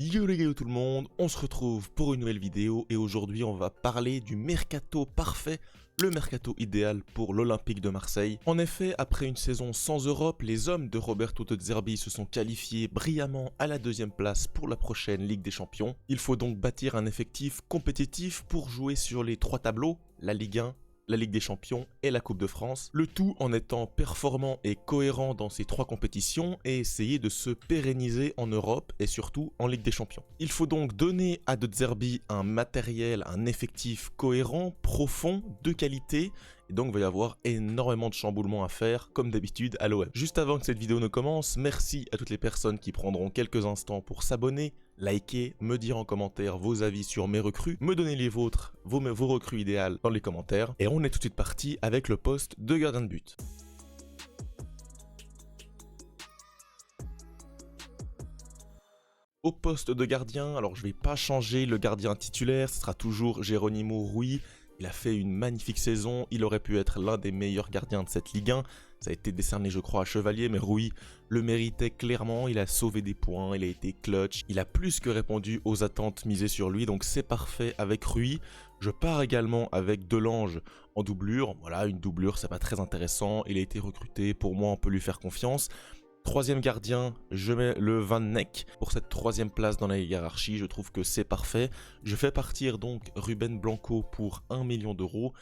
Yo les gars tout le monde, on se retrouve pour une nouvelle vidéo et aujourd'hui on va parler du mercato parfait, le mercato idéal pour l'Olympique de Marseille. En effet, après une saison sans Europe, les hommes de Roberto De Zerbi se sont qualifiés brillamment à la deuxième place pour la prochaine Ligue des Champions. Il faut donc bâtir un effectif compétitif pour jouer sur les trois tableaux, la Ligue 1, la Ligue des Champions et la Coupe de France, le tout en étant performant et cohérent dans ces trois compétitions et essayer de se pérenniser en Europe et surtout en Ligue des Champions. Il faut donc donner à De Zerbi un matériel, un effectif cohérent, profond, de qualité, et donc il va y avoir énormément de chamboulements à faire, comme d'habitude à l'OM. Juste avant que cette vidéo ne commence, merci à toutes les personnes qui prendront quelques instants pour s'abonner, liker, me dire en commentaire vos avis sur mes recrues, me donner les vôtres, vos recrues idéales dans les commentaires. Et on est tout de suite parti avec le poste de gardien de but. Au poste de gardien, alors je vais pas changer le gardien titulaire, ce sera toujours Geronimo Rui. Il a fait une magnifique saison, il aurait pu être l'un des meilleurs gardiens de cette Ligue 1. Ça a été décerné je crois à Chevalier, mais Rui le méritait clairement, il a sauvé des points, il a été clutch. Il a plus que répondu aux attentes misées sur lui, donc c'est parfait avec Rui. Je pars également avec Delange en doublure, voilà une doublure c'est pas très intéressant, il a été recruté, pour moi on peut lui faire confiance. Troisième gardien, je mets le Van Neck pour cette troisième place dans la hiérarchie, je trouve que c'est parfait. Je fais partir donc Ruben Blanco pour 1 million d'euros.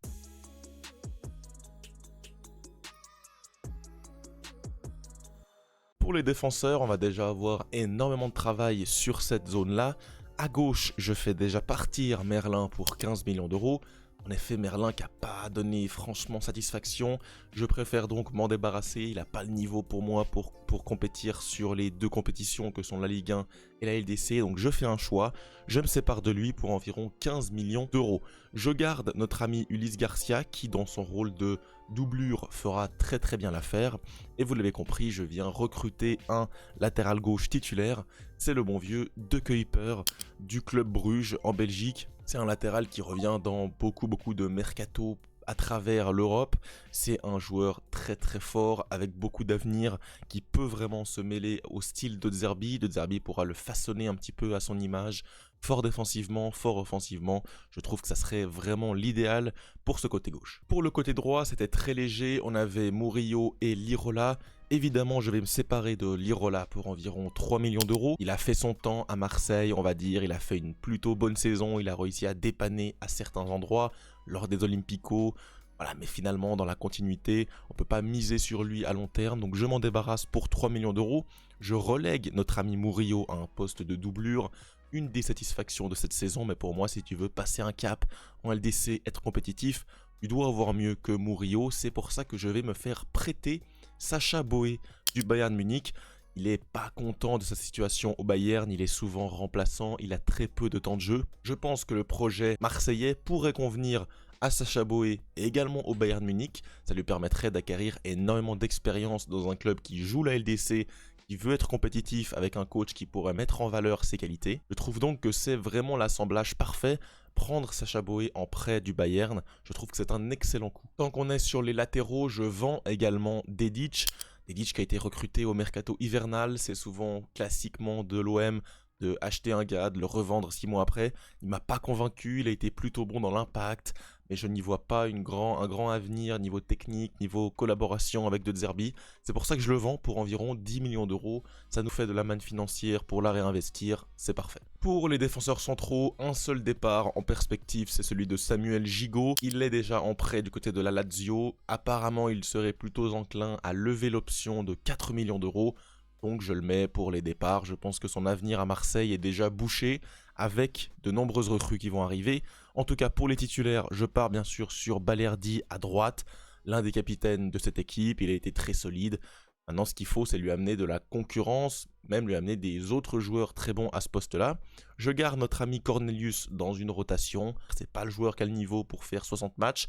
Pour les défenseurs, on va déjà avoir énormément de travail sur cette zone-là. À gauche, je fais déjà partir Merlin pour 15 millions d'euros. En effet, Merlin qui n'a pas donné franchement satisfaction. Je préfère donc m'en débarrasser. Il n'a pas le niveau pour moi pour compétir sur les deux compétitions que sont la Ligue 1 et la LDC. Donc je fais un choix. Je me sépare de lui pour environ 15 millions d'euros. Je garde notre ami Ulysse Garcia qui dans son rôle de doublure fera très bien l'affaire. Et vous l'avez compris, je viens recruter un latéral gauche titulaire. C'est le bon vieux De Kuyper du club Bruges en Belgique. C'est un latéral qui revient dans beaucoup de mercato à travers l'Europe. C'est un joueur très fort avec beaucoup d'avenir qui peut vraiment se mêler au style de Zerbi. De Zerbi pourra le façonner un petit peu à son image. Fort défensivement, fort offensivement, je trouve que ça serait vraiment l'idéal pour ce côté gauche. Pour le côté droit, c'était très léger, on avait Murillo et Lirola. Évidemment, je vais me séparer de Lirola pour environ 3 millions d'euros. Il a fait son temps à Marseille, on va dire, il a fait une plutôt bonne saison, il a réussi à dépanner à certains endroits, lors des Olympicos. Voilà, mais finalement, dans la continuité, on ne peut pas miser sur lui à long terme, donc je m'en débarrasse pour 3 millions d'euros. Je relègue notre ami Murillo à un poste de doublure. Une des satisfactions de cette saison, mais pour moi, si tu veux passer un cap en LDC, être compétitif, tu dois avoir mieux que Murillo. C'est pour ça que je vais me faire prêter Sacha Boey du Bayern Munich. Il n'est pas content de sa situation au Bayern, il est souvent remplaçant, il a très peu de temps de jeu. Je pense que le projet marseillais pourrait convenir à Sacha Boey et également au Bayern Munich. Ça lui permettrait d'acquérir énormément d'expérience dans un club qui joue la LDC, qui veut être compétitif avec un coach qui pourrait mettre en valeur ses qualités. Je trouve donc que c'est vraiment l'assemblage parfait. Prendre Sacha Boey en prêt du Bayern, je trouve que c'est un excellent coup. Tant qu'on est sur les latéraux, je vends également Dedic. Dedic qui a été recruté au mercato hivernal, c'est souvent classiquement de l'OM de acheter un gars, de le revendre 6 mois après. Il m'a pas convaincu, il a été plutôt bon dans l'impact, mais je n'y vois pas un grand avenir niveau technique, niveau collaboration avec De Zerbi. C'est pour ça que je le vends pour environ 10 millions d'euros. Ça nous fait de la manne financière pour la réinvestir, c'est parfait. Pour les défenseurs centraux, un seul départ en perspective, c'est celui de Samuel Gigot. Il est déjà en prêt du côté de la Lazio. Apparemment, il serait plutôt enclin à lever l'option de 4 millions d'euros. Donc je le mets pour les départs, je pense que son avenir à Marseille est déjà bouché avec de nombreuses recrues qui vont arriver. En tout cas pour les titulaires, je pars bien sûr sur Balerdi à droite, l'un des capitaines de cette équipe, il a été très solide. Maintenant ce qu'il faut c'est lui amener de la concurrence, même lui amener des autres joueurs très bons à ce poste-là. Je garde notre ami Cornelius dans une rotation, c'est pas le joueur qui a le niveau pour faire 60 matchs.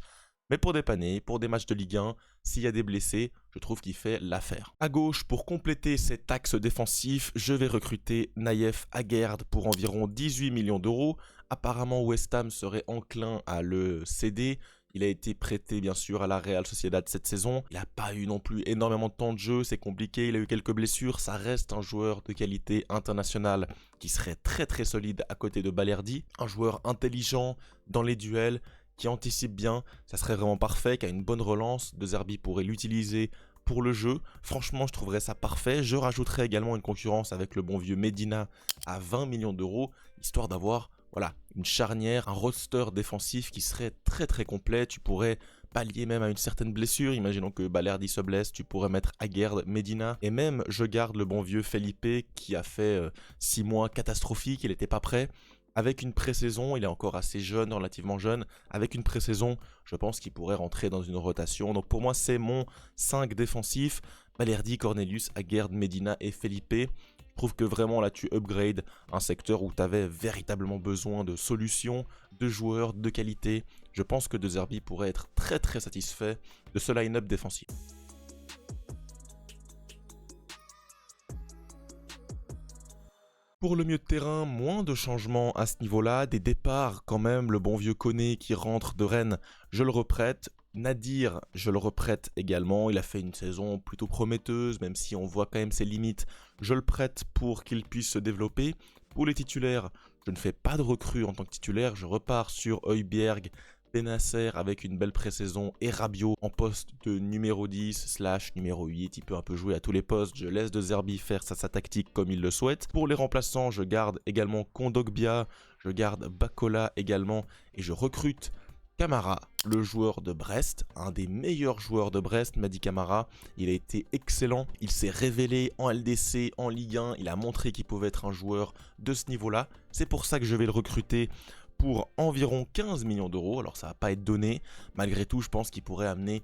Mais pour dépanner, pour des matchs de Ligue 1, s'il y a des blessés, je trouve qu'il fait l'affaire. À gauche, pour compléter cet axe défensif, je vais recruter Naïef Aguerd pour environ 18 millions d'euros. Apparemment, West Ham serait enclin à le céder. Il a été prêté bien sûr à la Real Sociedad cette saison. Il n'a pas eu non plus énormément de temps de jeu, c'est compliqué, il a eu quelques blessures. Ça reste un joueur de qualité internationale qui serait très très solide à côté de Balerdi. Un joueur intelligent dans les duels, qui anticipe bien, ça serait vraiment parfait, qui a une bonne relance. De Zerbi pourrait l'utiliser pour le jeu. Franchement, je trouverais ça parfait. Je rajouterais également une concurrence avec le bon vieux Medina à 20 millions d'euros, histoire d'avoir voilà, une charnière, un roster défensif qui serait très très complet. Tu pourrais pallier même à une certaine blessure. Imaginons que Balerdi se blesse, tu pourrais mettre Aguerd, Medina. Et même, je garde le bon vieux Felipe qui a fait 6 mois catastrophiques, il n'était pas prêt. Avec une pré-saison, il est encore assez jeune, relativement jeune. Avec une pré-saison, je pense qu'il pourrait rentrer dans une rotation. Donc pour moi, c'est mon 5 défensif. Balerdi, Cornelius, Aguerd, Medina et Felipe. Je trouve que vraiment là, tu upgrades un secteur où tu avais véritablement besoin de solutions, de joueurs, de qualité. Je pense que De Zerbi pourrait être très très satisfait de ce line-up défensif. Pour le milieu de terrain, moins de changements à ce niveau-là, des départs quand même, le bon vieux Koné qui rentre de Rennes, je le reprête. Nadir, je le reprête également, il a fait une saison plutôt prometteuse, même si on voit quand même ses limites, je le prête pour qu'il puisse se développer. Pour les titulaires, je ne fais pas de recrue en tant que titulaire, je repars sur Højbjerg, Benasser avec une belle pré-saison et Rabiot en poste de numéro 10 / numéro 8. Il peut un peu jouer à tous les postes. Je laisse De Zerbi faire sa tactique comme il le souhaite. Pour les remplaçants, je garde également Kondogbia, je garde Bakola également et je recrute Camara, le joueur de Brest, un des meilleurs joueurs de Brest, Mady Camara. Il a été excellent, il s'est révélé en LDC, en Ligue 1, il a montré qu'il pouvait être un joueur de ce niveau-là. C'est pour ça que je vais le recruter pour environ 15 millions d'euros. Alors ça va pas être donné, malgré tout je pense qu'il pourrait amener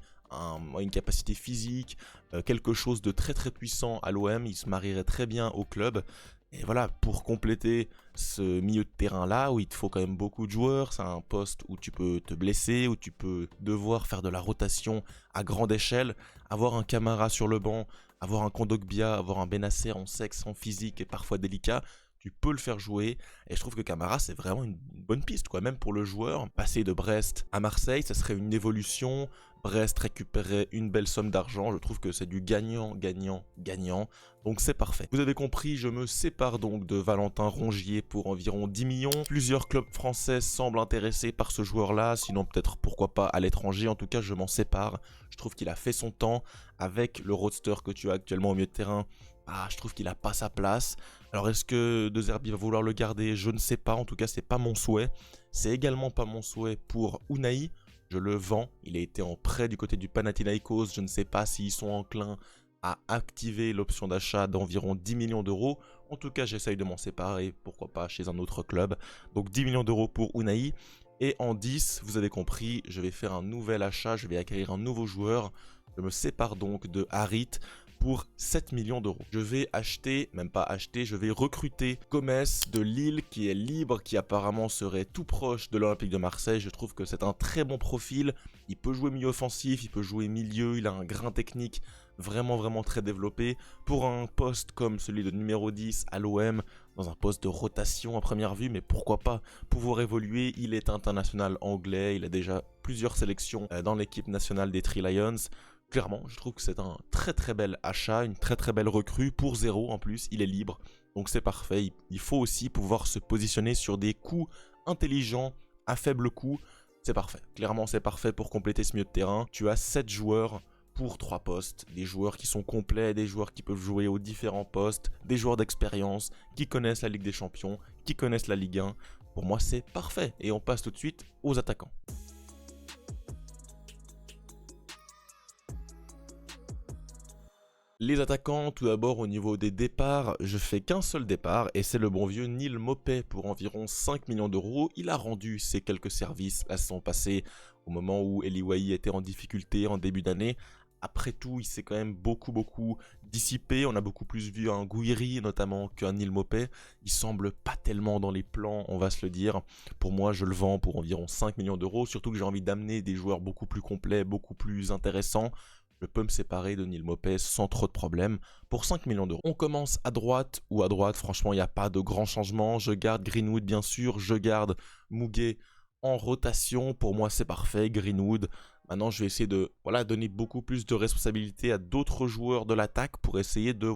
une capacité physique, quelque chose de très très puissant à l'OM, il se marierait très bien au club. Et voilà, pour compléter ce milieu de terrain là où il te faut quand même beaucoup de joueurs, c'est un poste où tu peux te blesser, où tu peux devoir faire de la rotation à grande échelle, avoir un Camara sur le banc, avoir un Kondogbia, avoir un Benasser en sexe, en physique et parfois délicat, tu peux le faire jouer. Et je trouve que Camara c'est vraiment une bonne piste quoi, même pour le joueur. Passer de Brest à Marseille, ça serait une évolution. Brest récupérer une belle somme d'argent, je trouve que c'est du gagnant, gagnant, gagnant, donc c'est parfait. Vous avez compris, je me sépare donc de Valentin Rongier pour environ 10 millions. Plusieurs clubs français semblent intéressés par ce joueur-là, sinon peut-être pourquoi pas à l'étranger, en tout cas je m'en sépare. Je trouve qu'il a fait son temps avec le roadster que tu as actuellement au milieu de terrain. Je trouve qu'il n'a pas sa place. Alors est-ce que De Zerbi va vouloir le garder? Je ne sais pas, en tout cas c'est pas mon souhait. C'est également pas mon souhait pour Unai. Je le vends, il a été en prêt du côté du Panathinaikos, je ne sais pas s'ils sont enclins à activer l'option d'achat d'environ 10 millions d'euros. En tout cas, j'essaye de m'en séparer, pourquoi pas chez un autre club. Donc 10 millions d'euros pour Unai. Et en 10, vous avez compris, je vais faire un nouvel achat, je vais acquérir un nouveau joueur. Je me sépare donc de Harit pour 7 millions d'euros. Je vais acheter, même pas acheter, je vais recruter Gomes de Lille qui est libre, qui apparemment serait tout proche de l'Olympique de Marseille. Je trouve que c'est un très bon profil. Il peut jouer milieu offensif, il peut jouer milieu, il a un grain technique vraiment vraiment très développé. Pour un poste comme celui de numéro 10 à l'OM, dans un poste de rotation à première vue, mais pourquoi pas pouvoir évoluer. Il est international anglais, il a déjà plusieurs sélections dans l'équipe nationale des Three Lions. Clairement, je trouve que c'est un très très bel achat, une très très belle recrue pour 0 en plus, il est libre, donc c'est parfait. Il faut aussi pouvoir se positionner sur des coups intelligents, à faible coût, c'est parfait. Clairement c'est parfait pour compléter ce milieu de terrain. Tu as 7 joueurs pour 3 postes, des joueurs qui sont complets, des joueurs qui peuvent jouer aux différents postes, des joueurs d'expérience, qui connaissent la Ligue des Champions, qui connaissent la Ligue 1. Pour moi c'est parfait, et on passe tout de suite aux attaquants. Les attaquants, tout d'abord au niveau des départs, je fais qu'un seul départ et c'est le bon vieux Neal Maupay pour environ 5 millions d'euros. Il a rendu ses quelques services la saison passée au moment où Eli Wahi était en difficulté en début d'année. Après tout, il s'est quand même beaucoup dissipé. On a beaucoup plus vu un Gouiri notamment qu'un Neal Maupay. Il semble pas tellement dans les plans, on va se le dire. Pour moi, je le vends pour environ 5 millions d'euros, surtout que j'ai envie d'amener des joueurs beaucoup plus complets, beaucoup plus intéressants. Je peux me séparer de Neal Maupay sans trop de problèmes pour 5 millions d'euros. On commence à droite, franchement, il n'y a pas de grand changement. Je garde Greenwood, bien sûr. Je garde Muguet en rotation, pour moi c'est parfait. Greenwood, maintenant je vais essayer de donner beaucoup plus de responsabilité à d'autres joueurs de l'attaque pour essayer de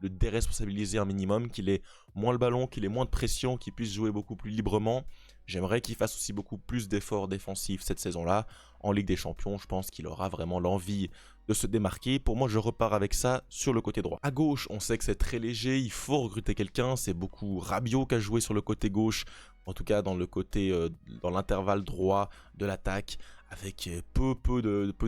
le déresponsabiliser un minimum, qu'il ait moins le ballon, qu'il ait moins de pression, qu'il puisse jouer beaucoup plus librement. J'aimerais qu'il fasse aussi beaucoup plus d'efforts défensifs cette saison-là. En Ligue des Champions, je pense qu'il aura vraiment l'envie de se démarquer. Pour moi, je repars avec ça sur le côté droit. À gauche, on sait que c'est très léger, il faut recruter quelqu'un. C'est beaucoup Rabiot qui a joué sur le côté gauche, en tout cas dans le côté, dans l'intervalle droit de l'attaque, avec peu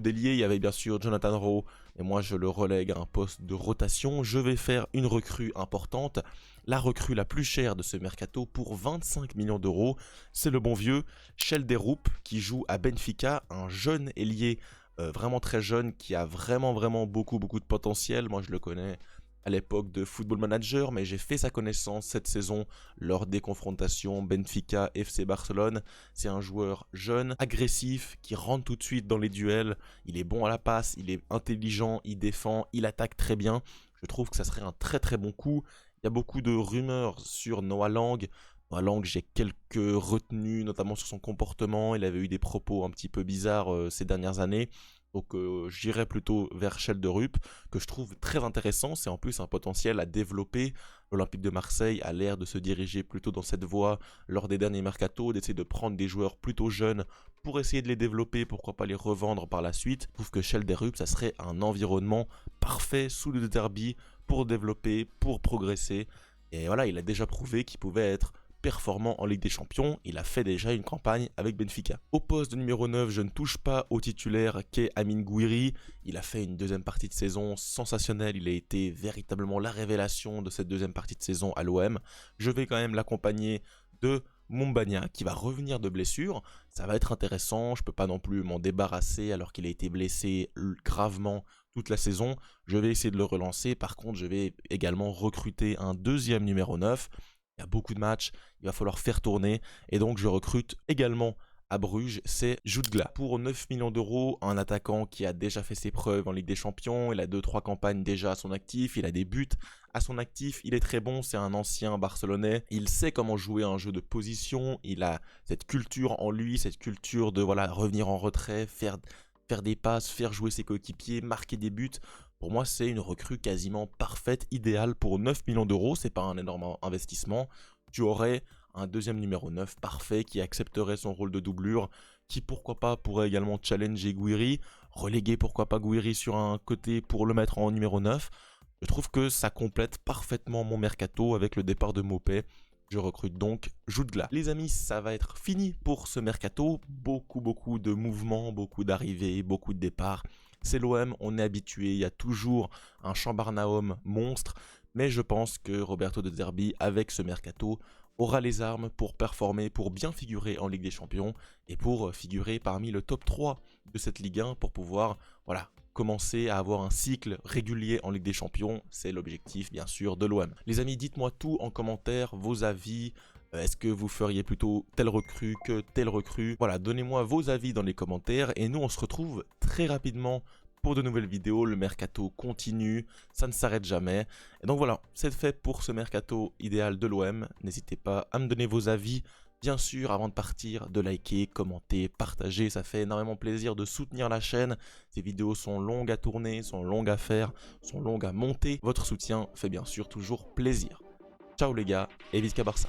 d'ailiers. Il y avait bien sûr Jonathan Rowe, et moi je le relègue à un poste de rotation. Je vais faire une recrue importante, la recrue la plus chère de ce mercato pour 25 millions d'euros. C'est le bon vieux Chelderoup qui joue à Benfica, un jeune ailier vraiment très jeune qui a vraiment beaucoup de potentiel. Moi je le connais à l'époque de Football Manager, mais j'ai fait sa connaissance cette saison lors des confrontations Benfica FC Barcelone. C'est un joueur jeune, agressif, qui rentre tout de suite dans les duels. Il est bon à la passe, il est intelligent, il défend, il attaque très bien. Je trouve que ça serait un très bon coup. Il y a beaucoup de rumeurs sur Noah Lang. Noah Lang, j'ai quelques retenues, notamment sur son comportement. Il avait eu des propos un petit peu bizarres ces dernières années. Donc j'irais plutôt vers Chelderoup, que je trouve très intéressant. C'est en plus un potentiel à développer. L'Olympique de Marseille a l'air de se diriger plutôt dans cette voie lors des derniers mercatos, d'essayer de prendre des joueurs plutôt jeunes pour essayer de les développer, pourquoi pas les revendre par la suite. Je trouve que Chelderoup, ça serait un environnement parfait sous le derby pour développer, pour progresser. Et voilà, il a déjà prouvé qu'il pouvait être performant en Ligue des Champions. Il a fait déjà une campagne avec Benfica. Au poste de numéro 9, je ne touche pas au titulaire qu'est Amine Gouiri. Il a fait une deuxième partie de saison sensationnelle. Il a été véritablement la révélation de cette deuxième partie de saison à l'OM. Je vais quand même l'accompagner de Mumbagna qui va revenir de blessure. Ça va être intéressant. Je ne peux pas non plus m'en débarrasser alors qu'il a été blessé gravement toute la saison. Je vais essayer de le relancer. Par contre, je vais également recruter un deuxième numéro 9. Il y a beaucoup de matchs, il va falloir faire tourner. Et donc, je recrute également à Bruges, c'est Jude Gla. Pour 9 millions d'euros, un attaquant qui a déjà fait ses preuves en Ligue des Champions. Il a 2-3 campagnes déjà à son actif. Il a des buts à son actif. Il est très bon, c'est un ancien Barcelonais. Il sait comment jouer un jeu de position. Il a cette culture en lui, cette culture de revenir en retrait, faire des passes, faire jouer ses coéquipiers, marquer des buts. Pour moi, c'est une recrue quasiment parfaite, idéale pour 9 millions d'euros. C'est pas un énorme investissement. Tu aurais un deuxième numéro 9 parfait qui accepterait son rôle de doublure, qui pourquoi pas pourrait également challenger Gouiri, reléguer pourquoi pas Gouiri sur un côté pour le mettre en numéro 9. Je trouve que ça complète parfaitement mon mercato avec le départ de Mopé. Je recrute donc Jude Gla. Les amis, ça va être fini pour ce mercato. Beaucoup de mouvements, beaucoup d'arrivées, beaucoup de départs. C'est l'OM, on est habitué, il y a toujours un Chambarnaum monstre. Mais je pense que Roberto De Zerbi, avec ce mercato, aura les armes pour performer, pour bien figurer en Ligue des Champions et pour figurer parmi le top 3 de cette Ligue 1 pour pouvoir commencer à avoir un cycle régulier en Ligue des Champions. C'est l'objectif bien sûr de l'OM. Les amis, dites-moi tout en commentaire, vos avis. Est-ce que vous feriez plutôt telle recrue que telle recrue? Voilà, donnez-moi vos avis dans les commentaires et nous on se retrouve très rapidement pour de nouvelles vidéos. Le mercato continue, ça ne s'arrête jamais. Et donc voilà, c'est fait pour ce mercato idéal de l'OM. N'hésitez pas à me donner vos avis. Bien sûr, avant de partir, de liker, commenter, partager. Ça fait énormément plaisir de soutenir la chaîne. Ces vidéos sont longues à tourner, sont longues à faire, sont longues à monter. Votre soutien fait bien sûr toujours plaisir. Ciao les gars et Visca Barça.